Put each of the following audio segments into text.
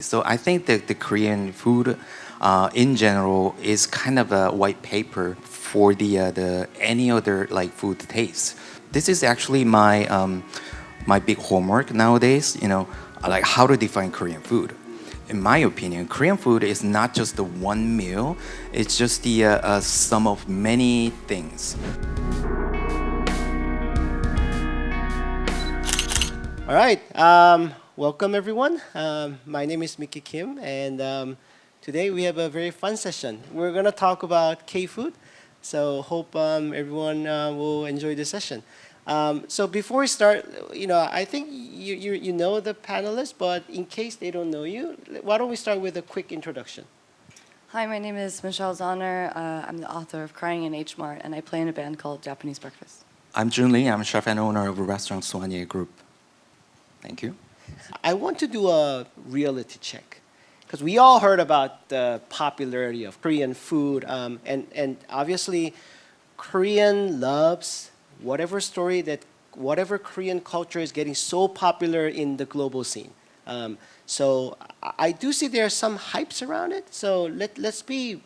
So I think that the Korean food, in general, is kind of a white paper for the any other like food taste. This is actually my big homework nowadays. Like how to define Korean food. In my opinion, Korean food is not just the one meal. It's just the sum of many things. All right, welcome everyone. My name is Mickey Kim, and today we have a very fun session. We're gonna talk about K-food, so hope everyone will enjoy the session. So before we start, I think you know the panelists, but in case they don't know you, why don't we start with a quick introduction? Hi, my name is Michelle Zahner. I'm the author of Crying in H Mart, and I play in a band called Japanese Breakfast. I'm Jun Lee. I'm chef and owner of a restaurant Swanie's Group. Thank you. I want to do a reality check because we all heard about the popularity of Korean food, and obviously Korean loves whatever Korean culture is getting so popular in the global scene. So I do see there are some hypes around it. So let's be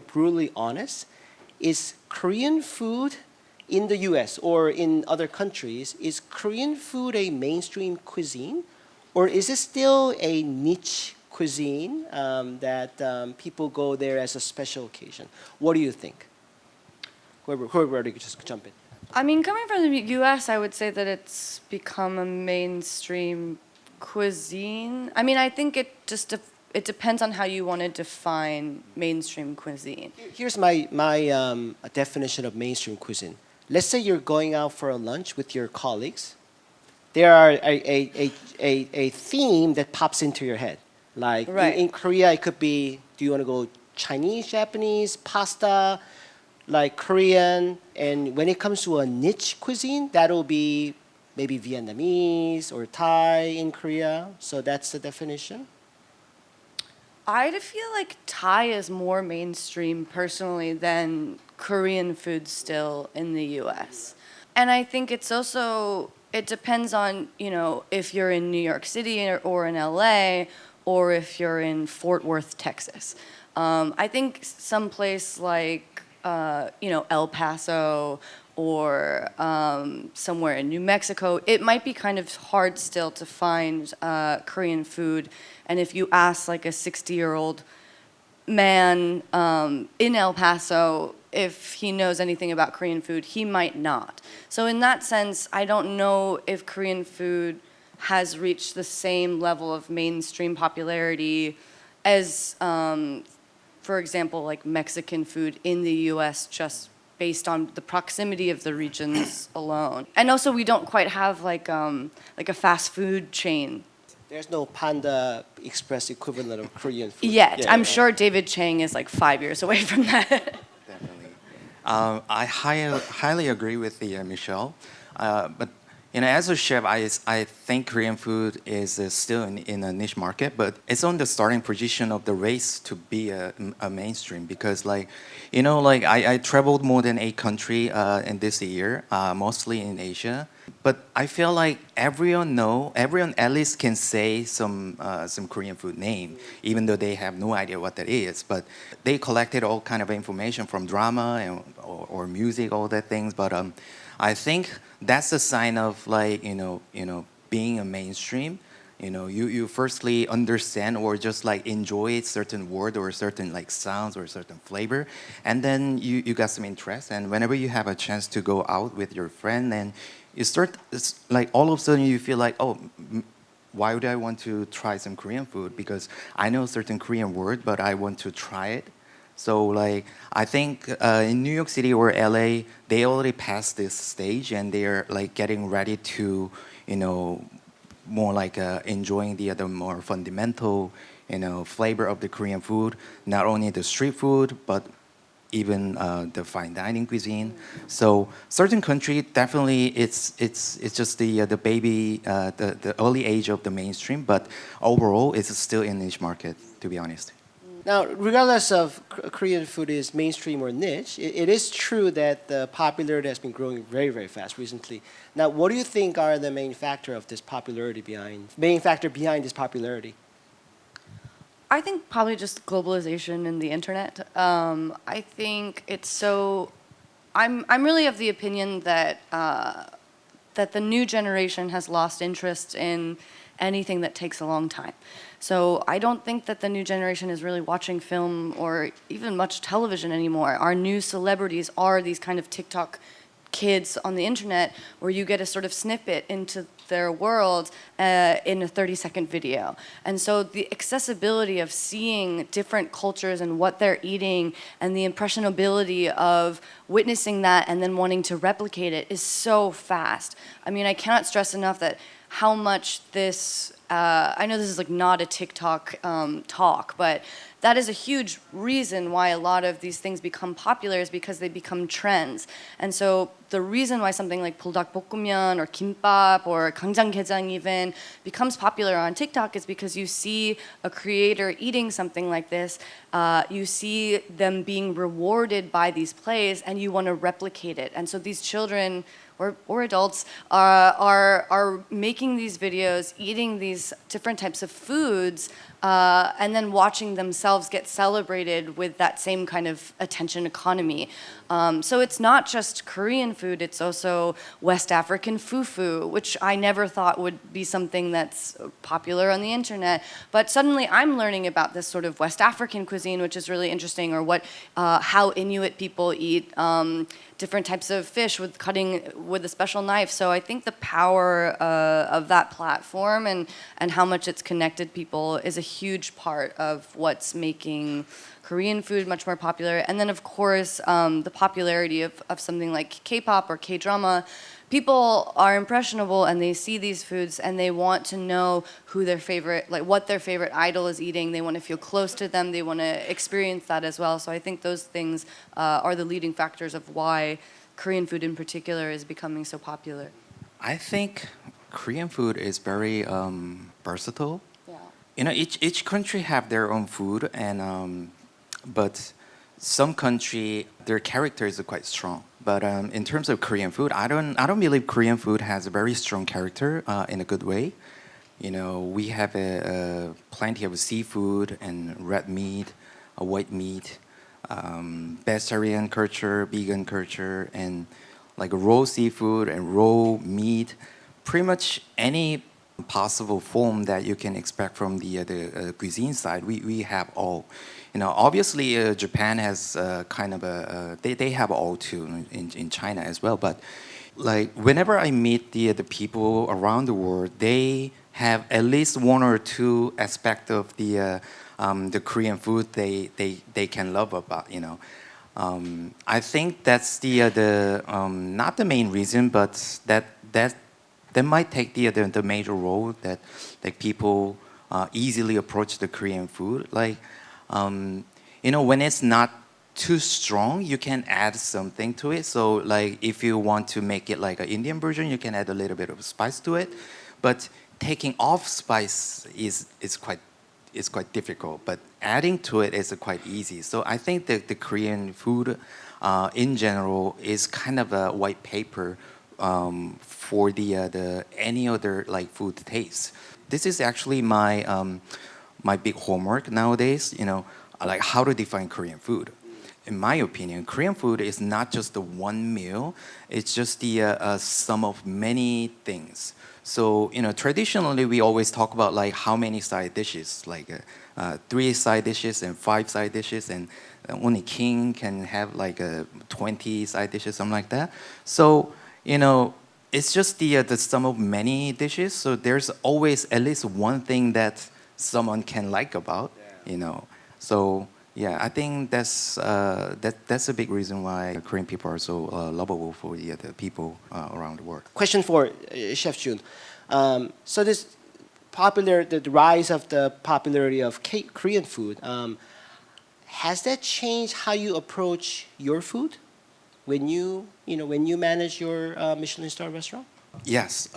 brutally honest. Is Korean food in the US or in other countries, is Korean food a mainstream cuisine, or is it still a niche cuisine that people go there as a special occasion? What do you think? Whoever could just jump in. I mean, coming from the U.S., I would say that it's become a mainstream cuisine. I mean, I think it depends on how you want to define mainstream cuisine. Here's my definition of mainstream cuisine. Let's say you're going out for a lunch with your colleagues. There are a theme that pops into your head. Like right. in Korea, it could be, do you want to go Chinese, Japanese, pasta, like Korean? And when it comes to a niche cuisine, that'll be maybe Vietnamese or Thai in Korea. So that's the definition. I feel like Thai is more mainstream personally than Korean food still in the US. And I think it depends on, if you're in New York City or in LA or if you're in Fort Worth, Texas. I think someplace like, El Paso or somewhere in New Mexico, it might be kind of hard still to find Korean food. And if you ask like a 60-year-old man in El Paso if he knows anything about Korean food, he might not. So in that sense, I don't know if Korean food has reached the same level of mainstream popularity as, for example, like Mexican food in the US, just based on the proximity of the regions alone. And also we don't quite have like a fast food chain. There's no Panda Express equivalent of Korean food. Yet. Yeah, I'm sure David Chang is like 5 years away from that. Definitely. I highly agree with Michelle. But as a chef, I think Korean food is still in a niche market, but it's on the starting position of the race to be a mainstream because, I traveled more than 8 countries in this year, mostly in Asia. But I feel like everyone at least can say some Korean food name, even though they have no idea what that is. But they collected all kind of information from drama or music, all that things. But I think that's a sign of being a mainstream. You firstly understand or just enjoy certain word or certain sounds or certain flavor, and then you got some interest. And whenever you have a chance to go out with your friend, then you start all of a sudden you feel like, oh, why would I want to try some Korean food? Because I know certain Korean word, but I want to try it. So I think in New York City or LA, they already passed this stage and they're getting ready to, more enjoying the other more fundamental, flavor of the Korean food. Not only the street food, but even the fine dining cuisine. So certain country definitely it's just the baby, the early age of the mainstream. But overall, it's still in niche market, to be honest. Now, regardless of Korean food is mainstream or niche, it is true that the popularity has been growing very, very fast recently. Now, what do you think are the main factor behind this popularity? I think probably just globalization and the internet. I think it's so. I'm really of the opinion that that the new generation has lost interest in anything that takes a long time. So I don't think that the new generation is really watching film or even much television anymore. Our new celebrities are these kind of TikTok kids on the internet where you get a sort of snippet into their world in a 30-second video. And so the accessibility of seeing different cultures and what they're eating and the impressionability of witnessing that and then wanting to replicate it is so fast. I mean, I cannot stress enough that how much this, I know this is like not a TikTok talk, but that is a huge reason why a lot of these things become popular is because they become trends. And so the reason why something like 불닭볶음면 or kimbap or 간장게장 even becomes popular on TikTok is because you see a creator eating something like this, you see them being rewarded by these plays, and you want to replicate it. And so these children or adults are making these videos, eating these different types of foods, and then watching themselves get celebrated with that same kind of attention economy. So it's not just Korean food, it's also West African fufu, which I never thought would be something that's popular on the internet. But suddenly I'm learning about this sort of West African cuisine, which is really interesting, or how Inuit people eat different types of fish with cutting with a special knife. So I think the power of that platform and how much it's connected people is a huge part of what's making Korean food much more popular. And then of course the popularity of something like K-pop or K-drama. People are impressionable and they see these foods and they want to know who their favorite, like what their favorite idol is eating. They want to feel close to them. They want to experience that as well. So I think those things are the leading factors of why Korean food in particular is becoming so popular. I think Korean food is very versatile. Yeah. You know, each country have their own food, and but some country their characters are quite strong. But in terms of Korean food, I don't believe Korean food has a very strong character in a good way. You know, we have plenty of seafood and red meat, white meat, vegetarian culture, vegan culture, and like raw seafood and raw meat. Pretty much any possible form that you can expect from the cuisine side, we have all. You know, obviously Japan has kind of they have all too in China as well. But like whenever I meet the people around the world, they have at least one or two aspect of the Korean food they can love about. You know, I think that's the not the main reason, but that might take the major role that like people easily approach the Korean food. Like, you know, when it's not too strong, you can add something to it. So like if you want to make it like an Indian version, you can add a little bit of spice to it. But taking off spice is quite difficult. But adding to it is quite easy. So I think that the Korean food in general is kind of a white paper for the any other like food taste. This is actually my my big homework nowadays. You know, like how to define Korean food. In my opinion, Korean food is not just the one meal. It's just the sum of many things. So you know, traditionally we always talk about like how many side dishes, like 3 side dishes and 5 side dishes, and only king can have like 20 side dishes, something like that. So you know, it's just the sum of many dishes. So there's always at least one thing that someone can like about, you know. So yeah, I think that's a big reason why Korean people are so lovable for the people around the world. Question for Chef Jun. So the rise of the popularity of Korean food, has that changed how you approach your food when you manage your Michelin star restaurant? Yes,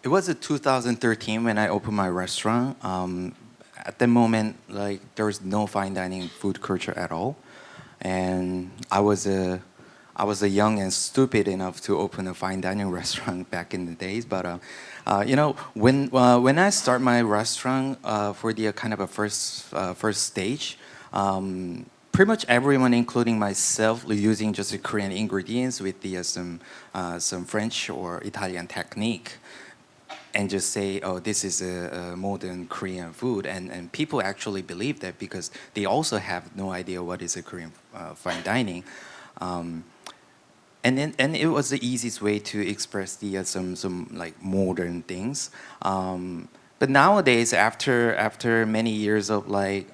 it was in 2013 when I opened my restaurant. At the moment, like there was no fine dining food culture at all, and I was I was young and stupid enough to open a fine dining restaurant back in the days. But when I start my restaurant for the kind of a first stage, pretty much everyone, including myself, using just the Korean ingredients with the some French or Italian technique, and just say, oh, this is a modern Korean food. And people actually believe that because they also have no idea what is a Korean fine dining. And it was the easiest way to express the some like modern things. But nowadays, after many years of like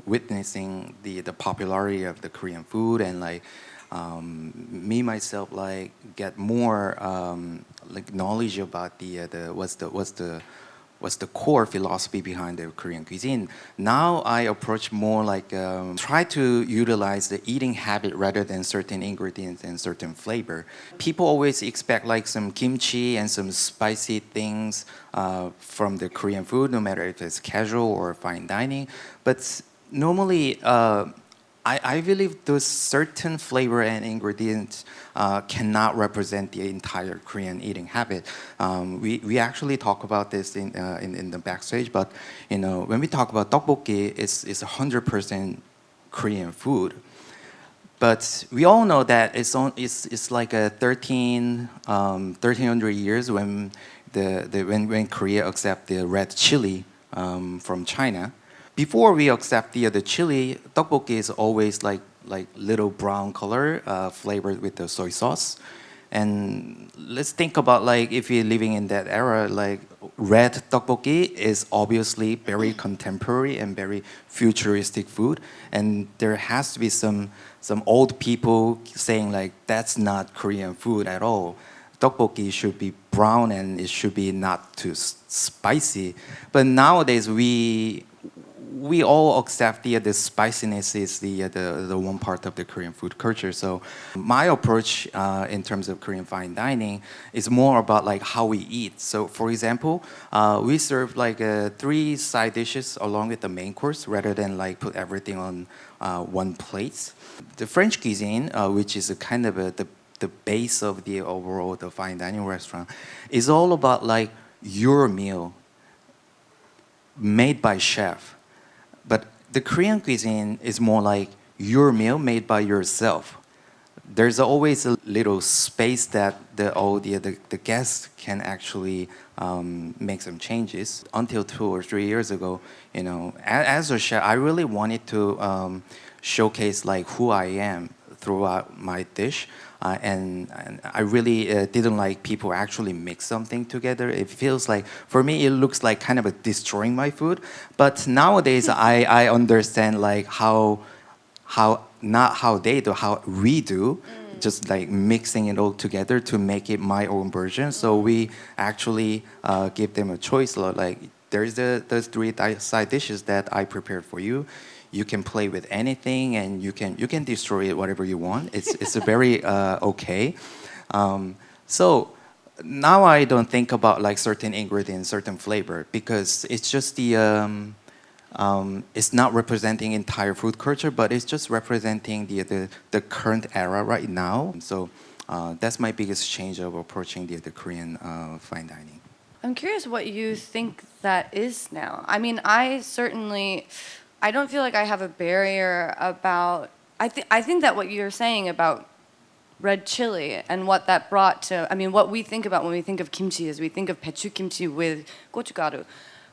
witnessing the popularity of the Korean food, and like me myself like get more like knowledge about what's the core philosophy behind the Korean cuisine. Now I approach more like try to utilize the eating habit rather than certain ingredients and certain flavor. People always expect like some kimchi and some spicy things from the Korean food, no matter if it's casual or fine dining. But normally, I believe those certain flavor and ingredients cannot represent the entire Korean eating habit. We actually talk about this in the backstage, but when we talk about tteokbokki, it's 100% Korean food. But we all know that it's like a 1300 years when when Korea accept the red chili from China. Before we accept the chili, tteokbokki is always like little brown color flavored with the soy sauce. And let's think about like if you're living in that era, like red tteokbokki is obviously very contemporary and very futuristic food. And there has to be some old people saying like that's not Korean food at all. Tteokbokki should be brown and it should be not too spicy. But nowadays we all accept the spiciness is the one part of the Korean food culture. So my approach in terms of Korean fine dining is more about like how we eat. So for example, we serve like 3 side dishes along with the main course rather than like put everything on one plate. The French cuisine, which is a kind of the base of the overall the fine dining restaurant, is all about like your meal made by chef. But the Korean cuisine is more like your meal made by yourself. There's always a little space that the guests can actually make some changes. Until 2 or 3 years ago, as a chef, I really wanted to showcase like who I am throughout my dish. And I really didn't like people actually mix something together. It feels like, for me, it looks like kind of destroying my food. But nowadays, I understand like how not how they do, how we do, just like mixing it all together to make it my own version. So we actually give them a choice. Like there's those 3 side dishes that I prepared for you. You can play with anything, and you can destroy it whatever you want. It's a very okay. So now I don't think about like certain ingredients, certain flavor, because it's just it's not representing entire food culture, but it's just representing the current era right now. So that's my biggest change of approaching the Korean fine dining. I'm curious what you think that is now. I mean, I don't feel like I have a barrier about. I think that what you're saying about red chili and what that brought to. I mean, what we think about when we think of kimchi is we think of pechu kimchi with gochugaru.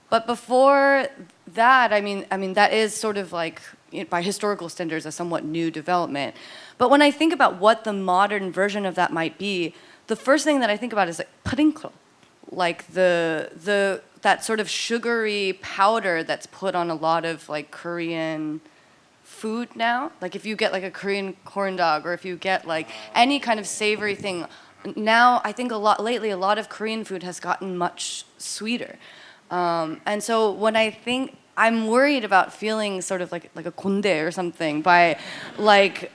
But before that, I mean that is sort of like by historical standards a somewhat new development. But when I think about what the modern version of that might be, the first thing that I think about is like parinkro, like that sort of sugary powder that's put on a lot of like Korean food now. Like if you get like a Korean corn dog, or if you get like any kind of savory thing, now I think lately a lot of Korean food has gotten much sweeter. And so when I think, I'm worried about feeling sort of like a konde or something by like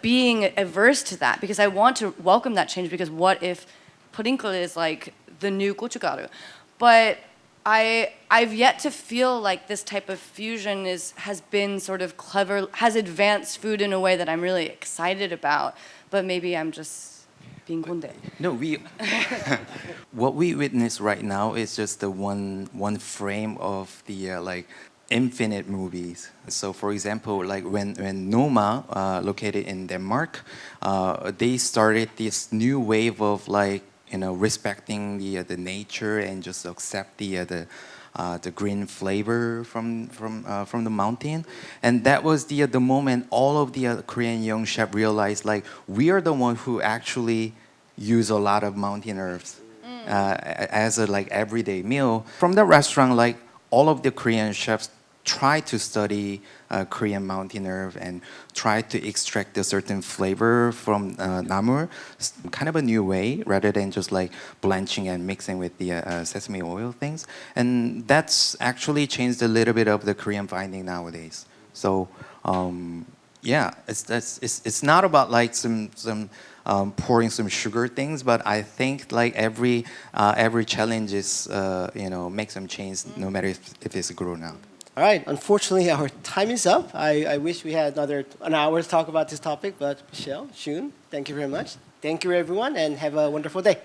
being averse to that, because I want to welcome that change, because what if parinkro is like the new gochugaru? But I've yet to feel like this type of fusion has been sort of clever, has advanced food in a way that I'm really excited about. But maybe I'm just being konde. No, what we witness right now is just the one frame of the like infinite movies. So, for example, like when Noma, located in Denmark, they started this new wave of like respecting the nature and just accept the green flavor from the mountain, and that was the moment all of the Korean young chefs realized like we are the one who actually use a lot of mountain herbs as a like everyday meal. From the restaurant, like all of the Korean chefs try to study Korean mountain herb and try to extract a certain flavor from namu, kind of a new way rather than just like blanching and mixing with the sesame oil things. And that's actually changed a little bit of the Korean finding nowadays. So yeah, it's not about like some pouring some sugar things, but I think like every challenge is make some change no matter if it's grown up. All right, unfortunately, our time is up. I wish we had an hour to talk about this topic, but Michelle, Shun, thank you very much. Thank you, everyone, and have a wonderful day.